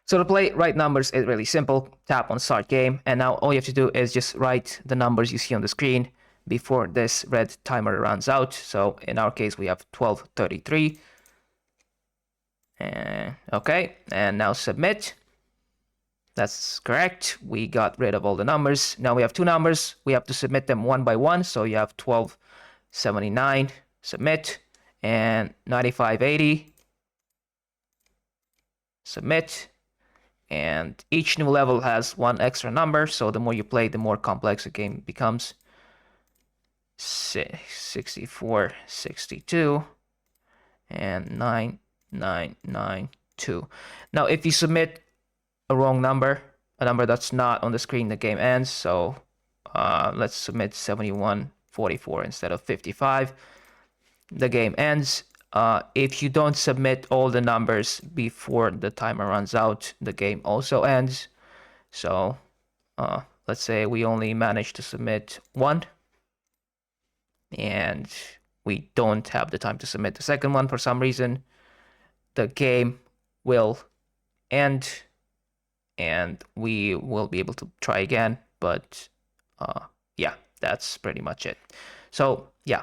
So to play right numbers is really simple. Tap on start game, and now all you have to do is just write the numbers you see on the screen before this red timer runs out. So in our case, we have 1233. And okay, and now submit. That's correct. We got rid of all the numbers. Now we have two numbers. We have to submit them one by one. So you have 1279, submit, and 9580, submit. And each new level has one extra number, so the more you play, the more complex the game becomes. 64, 62, and 9992. Now, if you submit a wrong number, a number that's not on the screen, the game ends. So let's submit 7144 instead of 55. The game ends. If you don't submit all the numbers before the timer runs out, the game also ends. So let's say we only managed to submit one, and we don't have the time to submit the second one for some reason. The game will end, and we will be able to try again. But yeah, that's pretty much it. So yeah,